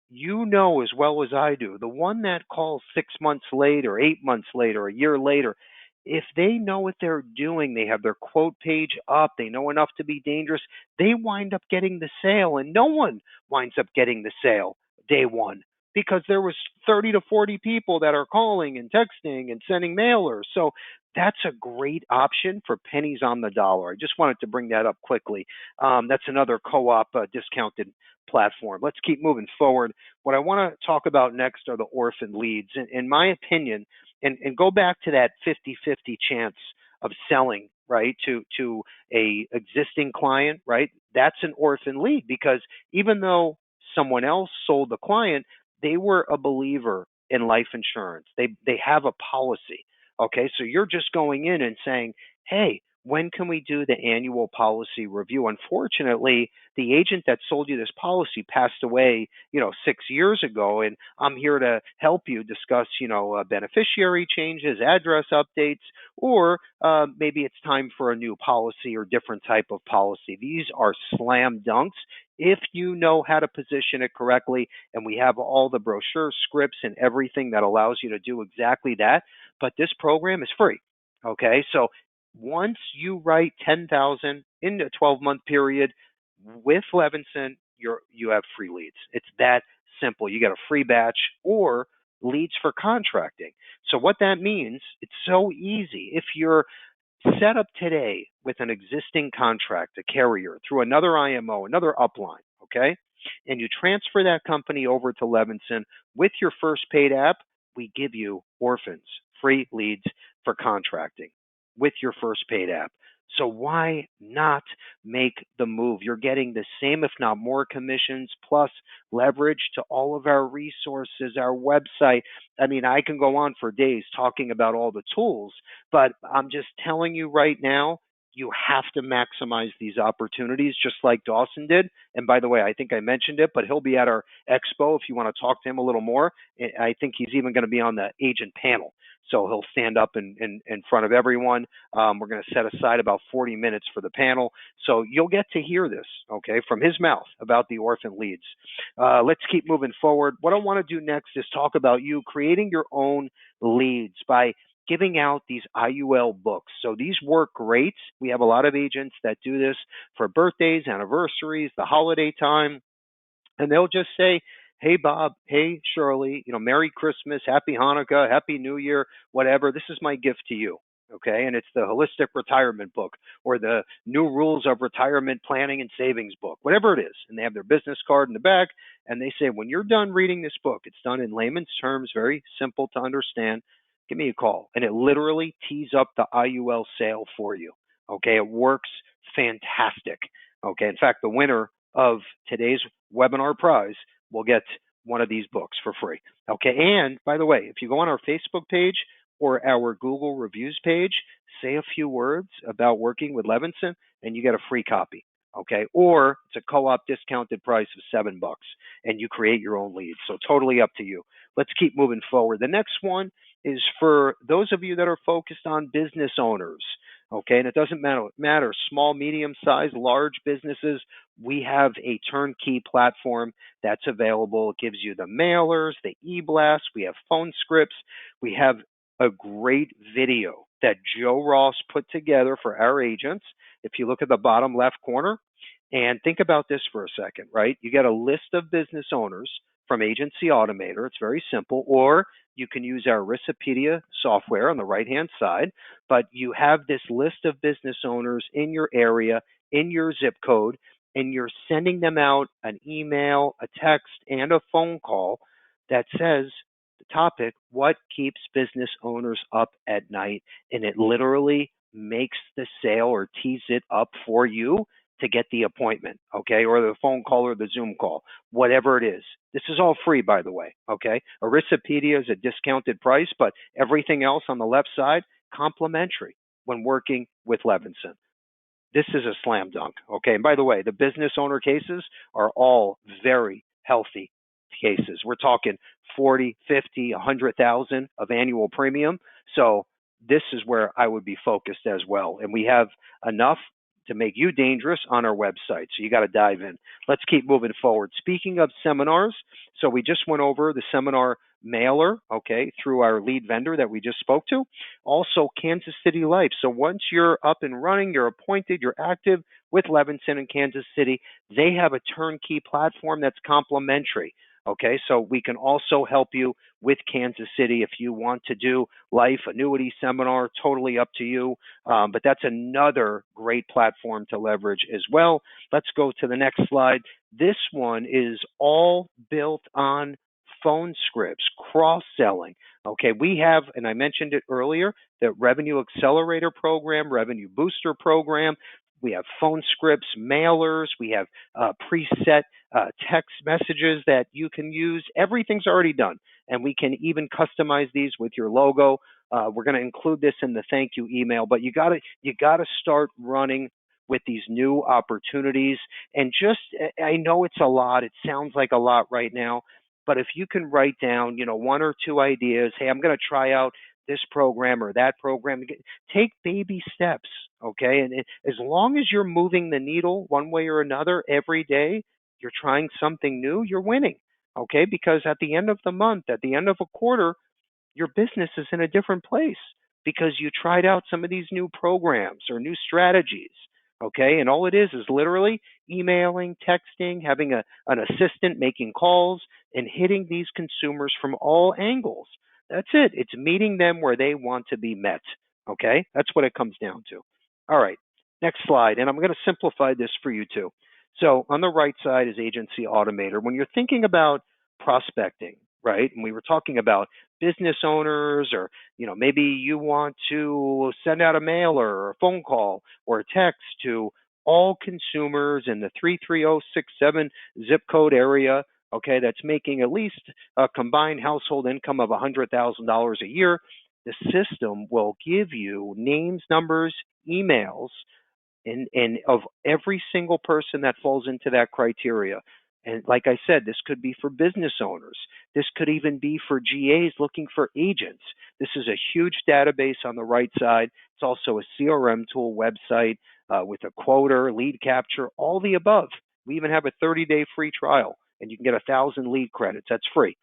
You know as well as I do, the one that calls 6 months later, 8 months later, a year later, if they know what they're doing, they have their quote page up, they know enough to be dangerous, they wind up getting the sale, and no one winds up getting the sale day one because there was 30 to 40 people that are calling and texting and sending mailers. So that's a great option for pennies on the dollar. I just wanted to bring that up quickly. That's another co-op discounted platform. Let's keep moving forward. What I want to talk about next are the orphan leads. In my opinion, and go back to that 50-50 chance of selling, right, to a existing client, right? That's an orphan lead because even though someone else sold the client, they were a believer in life insurance. They have a policy. Okay, so you're just going in and saying, hey, when can we do the annual policy review? Unfortunately, the agent that sold you this policy passed away, 6 years ago, and I'm here to help you discuss, beneficiary changes, address updates, or maybe it's time for a new policy or different type of policy. These are slam dunks if you know how to position it correctly, and we have all the brochure scripts and everything that allows you to do exactly that. But this program is free. Okay, so once you write 10,000 in a 12-month period with Levinson, you have free leads. It's that simple. You get a free batch or leads for contracting. So what that means, it's so easy. If you're set up today with an existing contract, a carrier, through another IMO, another upline, okay, and you transfer that company over to Levinson with your first paid app, we give you orphans, free leads for contracting with your first paid app. So why not make the move? You're getting the same, if not more, commissions plus leverage to all of our resources, our website. I mean, I can go on for days talking about all the tools, but I'm just telling you right now, you have to maximize these opportunities just like Dawson did. And by the way, I think I mentioned it, but he'll be at our Expo if you want to talk to him a little more. I think he's even going to be on the agent panel. So he'll stand up in front of everyone. We're going to set aside about 40 minutes for the panel. So you'll get to hear this, okay, from his mouth about the orphan leads. Let's keep moving forward. What I want to do next is talk about you creating your own leads by giving out these IUL books. So these work great. We have a lot of agents that do this for birthdays, anniversaries, the holiday time, and they'll just say, hey, Bob, hey, Shirley, Merry Christmas, Happy Hanukkah, Happy New Year, whatever. This is my gift to you, okay? And it's the Holistic Retirement book or the New Rules of Retirement Planning and Savings book, whatever it is. And they have their business card in the back, and they say, when you're done reading this book, it's done in layman's terms, very simple to understand, give me a call. And it literally tees up the IUL sale for you, okay? It works fantastic, okay? In fact, the winner of today's webinar prize will get one of these books for free. Okay, and by the way, if you go on our Facebook page, or our Google reviews page, say a few words about working with Levinson, and you get a free copy. Okay, or it's a co-op discounted price of $7, and you create your own leads. So totally up to you. Let's keep moving forward. The next one is for those of you that are focused on business owners. Okay, and it doesn't matter small, medium size, large businesses. We have a turnkey platform that's available. It gives you the mailers, the e-blasts. We have phone scripts. We have a great video that Joe Ross put together for our agents. If you look at the bottom left corner, and think about this for a second, right? You get a list of business owners from Agency Automator. It's very simple. Or you can use our Recipedia software on the right-hand side. But you have this list of business owners in your area, in your zip code, and you're sending them out an email, a text, and a phone call that says the topic, what keeps business owners up at night? And it literally makes the sale or tees it up for you to get the appointment, okay, or the phone call or the Zoom call, whatever it is. This is all free, by the way, okay? Recipedia is a discounted price, but everything else on the left side, complimentary when working with Levinson. This is a slam dunk, okay? And by the way, the business owner cases are all very healthy cases. We're talking 40, 50, 100,000 of annual premium. So this is where I would be focused as well. And we have enough to make you dangerous on our website. So you got to dive in. Let's keep moving forward. Speaking of seminars, so we just went over the seminar mailer, okay, through our lead vendor that we just spoke to. Also, Kansas City Life. So once you're up and running, you're appointed, you're active with Levinson in Kansas City, they have a turnkey platform that's complimentary. Okay, so we can also help you with Kansas City if you want to do life annuity seminar, totally up to you. But that's another great platform to leverage as well. Let's go to the next slide. This one is all built on phone scripts, cross-selling. Okay, we have, and I mentioned it earlier, the Revenue Accelerator program, Revenue Booster program. We have phone scripts, mailers. We have preset text messages that you can use. Everything's already done, and we can even customize these with your logo. We're going to include this in the thank you email, but you gotta start running with these new opportunities. And just, I know it's a lot. It sounds like a lot right now, but if you can write down, one or two ideas, hey, I'm going to try out this program or that program, take baby steps, okay? And as long as you're moving the needle one way or another every day, you're trying something new, you're winning, okay? Because at the end of the month, at the end of a quarter, your business is in a different place because you tried out some of these new programs or new strategies, okay? And all it is literally emailing, texting, having an assistant making calls, and hitting these consumers from all angles. That's it. It's meeting them where they want to be met, okay? That's what it comes down to. All right, next slide. And I'm going to simplify this for you too. So on the right side is Agency Automator. When you're thinking about prospecting, right, and we were talking about business owners, or maybe you want to send out a mailer or a phone call or a text to all consumers in the 33067 zip code area, okay, that's making at least a combined household income of $100,000 a year. The system will give you names, numbers, emails, and of every single person that falls into that criteria. And like I said, this could be for business owners. This could even be for GAs looking for agents. This is a huge database on the right side. It's also a CRM tool website with a quoter, lead capture, all the above. We even have a 30-day free trial, and you can get 1,000 lead credits. That's free.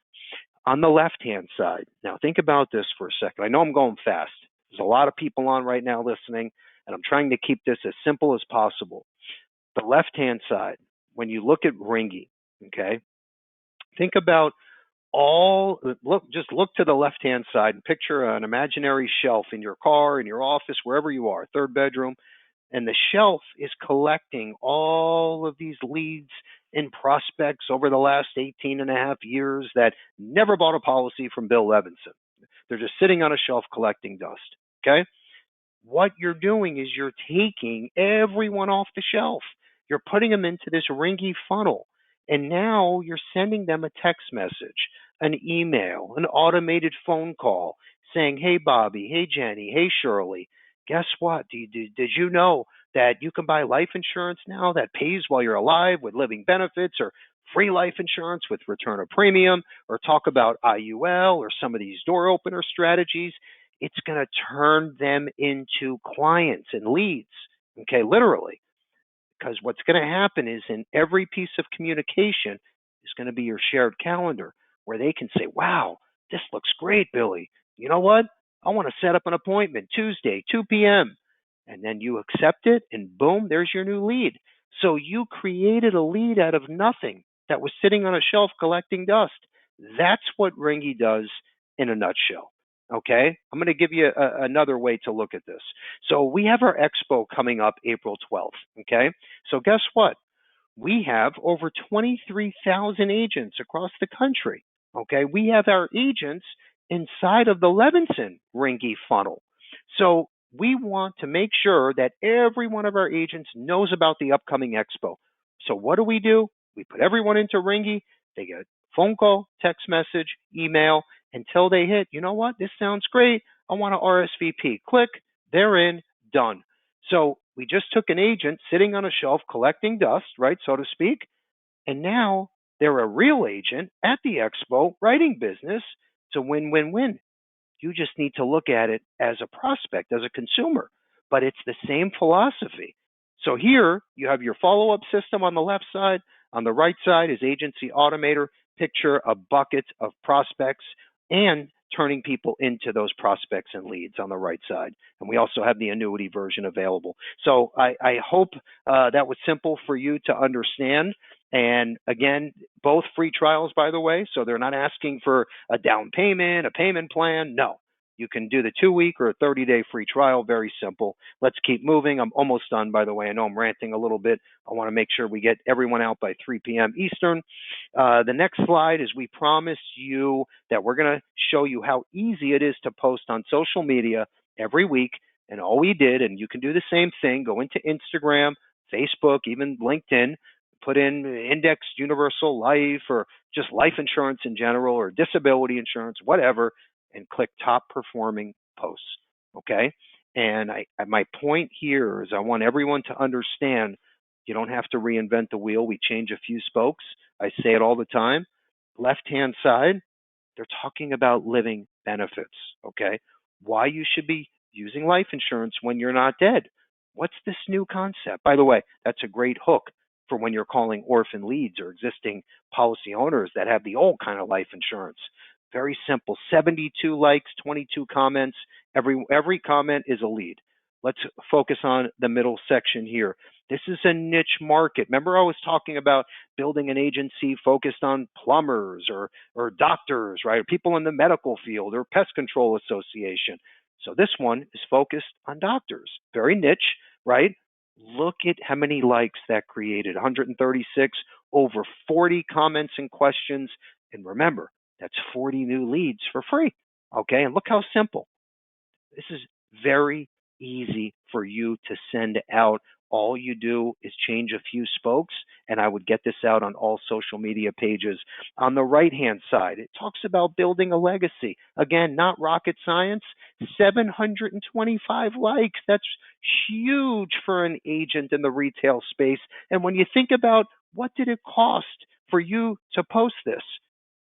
On the left-hand side, now think about this for a second. I know I'm going fast. There's a lot of people on right now listening, and I'm trying to keep this as simple as possible. The left-hand side, when you look at Ringy, okay, think about just look to the left-hand side and picture an imaginary shelf in your car, in your office, wherever you are, third bedroom, and the shelf is collecting all of these leads and prospects over the last 18 and a half years that never bought a policy from Bill Levinson. They're just sitting on a shelf collecting dust, okay? What you're doing is you're taking everyone off the shelf. You're putting them into this Ringy funnel. And now you're sending them a text message, an email, an automated phone call, saying, hey, Bobby, hey, Jenny, hey, Shirley, guess what? Did you know that you can buy life insurance now that pays while you're alive with living benefits, or free life insurance with return of premium, or talk about IUL or some of these door opener strategies? It's going to turn them into clients and leads, okay, literally. Because what's going to happen is in every piece of communication is going to be your shared calendar where they can say, wow, this looks great, Billy. You know what? I want to set up an appointment Tuesday, 2 p.m. And then you accept it, and boom, there's your new lead. So you created a lead out of nothing that was sitting on a shelf collecting dust. That's what Ringy does in a nutshell. Okay, I'm going to give you another way to look at this. So we have our Expo coming up April 12th. Okay, so guess what? We have over 23,000 agents across the country. Okay, we have our agents inside of the Levinson Ringy funnel. So we want to make sure that every one of our agents knows about the upcoming Expo. So what do? We put everyone into Ringy. They get phone call, text message, email, until they hit, you know what, this sounds great. I want to RSVP. Click, they're in, done. So we just took an agent sitting on a shelf collecting dust, right, so to speak, and now they're a real agent at the Expo writing business. It's a win-win-win. You just need to look at it as a prospect, as a consumer, but it's the same philosophy. So here you have your follow-up system on the left side. On the right side is Agency Automator. Picture a bucket of prospects and turning people into those prospects and leads on the right side. And we also have the annuity version available. So I hope that was simple for you to understand. And again, both free trials, by the way, so they're not asking for a down payment, a payment plan. No, you can do the 2-week or a 30-day free trial. Very simple. Let's keep moving. I'm almost done, by the way. I know I'm ranting a little bit. I want to make sure we get everyone out by 3 p.m. Eastern. The next slide is we promised you that we're going to show you how easy it is to post on social media every week. And all we did, and you can do the same thing, go into Instagram, Facebook, even LinkedIn, put in indexed universal life or just life insurance in general or disability insurance, whatever, and click top performing posts. Okay. And my point here is I want everyone to understand you don't have to reinvent the wheel. We change a few spokes. I say it all the time. Left-hand side, they're talking about living benefits. Okay. Why you should be using life insurance when you're not dead. What's this new concept? By the way, that's a great hook for when you're calling orphan leads or existing policy owners that have the old kind of life insurance. Very simple. 72 likes, 22 comments. Every comment is a lead. Let's focus on the middle section here. This is a niche market. Remember I was talking about building an agency focused on plumbers or doctors, right? Or people in the medical field or pest control association. So this one is focused on doctors. Very niche, right? Look at how many likes that created. 136, over 40 comments and questions. And remember, that's 40 new leads for free. Okay, and look how simple. This is very easy for you to send out. All you do is change a few spokes, and I would get this out on all social media pages. On the right-hand side, it talks about building a legacy. Again, not rocket science. 725 likes. That's huge for an agent in the retail space. And when you think about what did it cost for you to post this,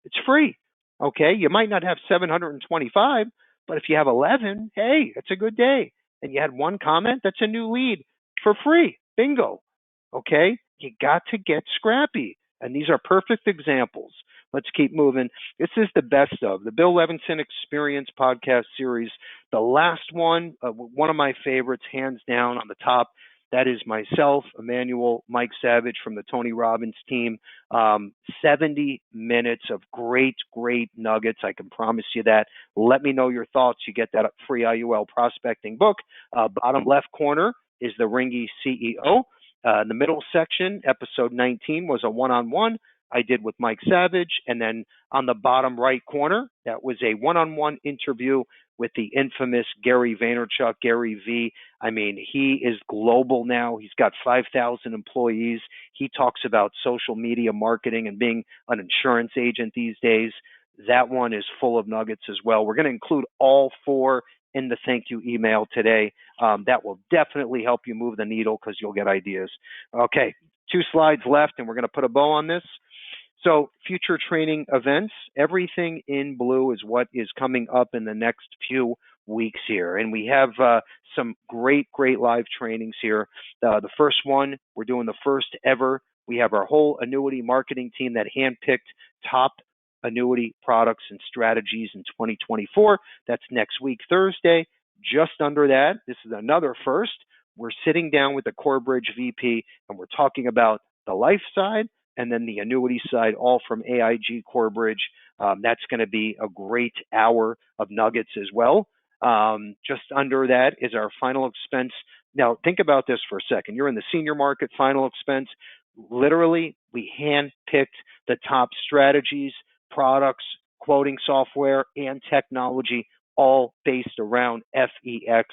it's free. Okay, you might not have 725, but if you have 11, hey, it's a good day. And you had one comment, that's a new lead for free. Bingo. Okay, you got to get scrappy. And these are perfect examples. Let's keep moving. This is the best of the Bill Levinson Experience podcast series. The last one, one of my favorites, hands down on the top. That is myself, Emmanuel, Mike Savage from the Tony Robbins team. 70 minutes of great nuggets. I can promise you that. Let me know your thoughts. You get that free IUL prospecting book. Bottom left corner is the Ringy CEO. The middle section, episode 19, was a one-on-one I did with Mike Savage. And then on the bottom right corner, that was a one-on-one interview with the infamous Gary Vaynerchuk, Gary V. I mean, he is global now. He's got 5,000 employees. He talks about social media marketing and being an insurance agent these days. That one is full of nuggets as well. We're going to include all 4 in the thank you email today. That will definitely help you move the needle because you'll get ideas. Okay, 2 slides left, and we're going to put a bow on this. So future training events, everything in blue is what is coming up in the next few weeks here. And we have some great live trainings here. The first one, we're doing the first ever. We have our whole annuity marketing team that handpicked top annuity products and strategies in 2024. That's next week, Thursday. Just under that, this is another first. We're sitting down with the Corebridge VP, and we're talking about the life side and then the annuity side, all from AIG Corebridge. That's going to be a great hour of nuggets as well. Just under that is our final expense. Now, think about this for a second. You're in the senior market final expense. Literally, we handpicked the top strategies, products, quoting software, and technology, all based around FEX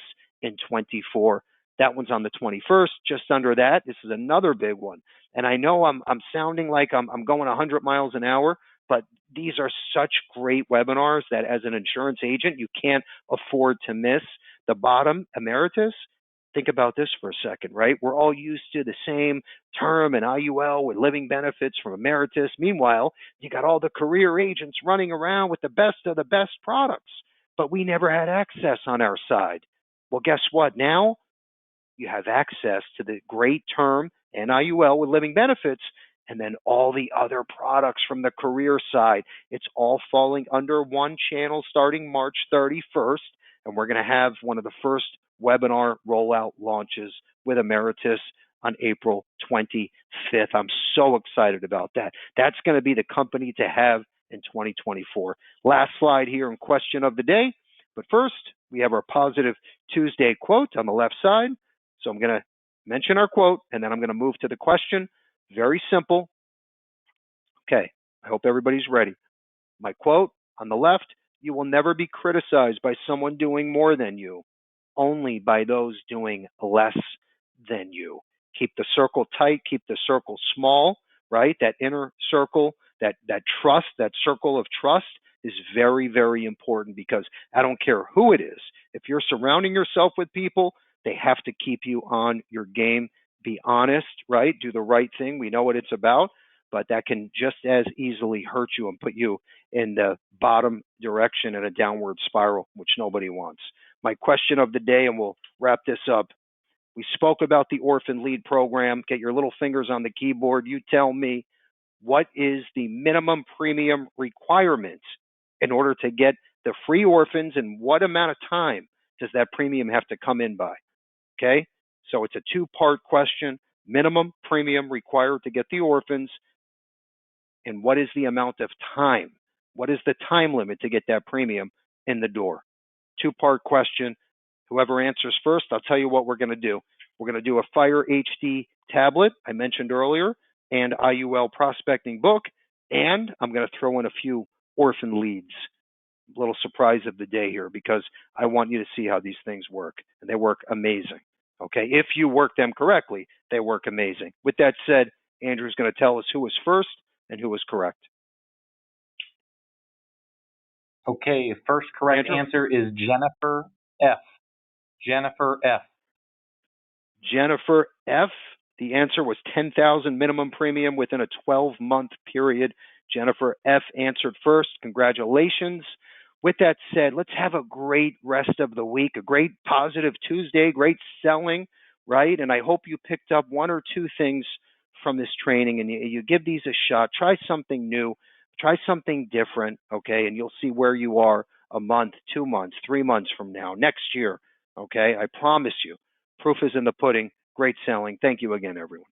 in 24. That one's on the 21st. Just under that, this is another big one. And I know I'm sounding like I'm going 100 miles an hour, but these are such great webinars that as an insurance agent, you can't afford to miss. The bottom, Emeritus, think about this for a second, right? We're all used to the same term and IUL with living benefits from Emeritus. Meanwhile, you got all the career agents running around with the best of the best products, but we never had access on our side. Well, guess what? Now you have access to the great term and IUL with living benefits, and then all the other products from the career side. It's all falling under one channel starting March 31st, and we're going to have one of the first webinar rollout launches with Emeritus on April 25th. I'm so excited about that. That's going to be the company to have in 2024. Last slide here in question of the day. But first, we have our Positive Tuesday quote on the left side. So I'm going to mention our quote, and then I'm going to move to the question. Very simple. Okay, I hope everybody's ready. My quote on the left, you will never be criticized by someone doing more than you, only by those doing less than you. Keep the circle tight, keep the circle small, right? That inner circle, that trust, that circle of trust is very, very important because I don't care who it is. If you're surrounding yourself with people, they have to keep you on your game. Be honest, right? Do the right thing. We know what it's about, but that can just as easily hurt you and put you in the bottom direction in a downward spiral, which nobody wants. My question of the day, and we'll wrap this up. We spoke about the Orphan Lead program. Get your little fingers on the keyboard. You tell me, what is the minimum premium requirement in order to get the free orphans, and what amount of time does that premium have to come in by? Okay, so it's a 2-part question. Minimum premium required to get the orphans, and what is the amount of time? What is the time limit to get that premium in the door? 2-part question. Whoever answers first, I'll tell you what we're going to do. We're going to do a Fire HD tablet I mentioned earlier, and IUL prospecting book, and I'm going to throw in a few Orphan Leads. A little surprise of the day here because I want you to see how these things work, and they work amazing. Okay, if you work them correctly, they work amazing. With that said, Andrew's going to tell us who was first and who was correct. Okay, first correct answer is Jennifer F. Jennifer F. Jennifer F. The answer was $10,000 minimum premium within a 12-month period. Jennifer F. answered first. Congratulations. With that said, let's have a great rest of the week, a great positive Tuesday, great selling, right? And I hope you picked up 1 or 2 things from this training and you give these a shot. Try something new. Try something different, okay? And you'll see where you are a month, 2 months, 3 months from now, next year, okay? I promise you. Proof is in the pudding. Great selling. Thank you again, everyone.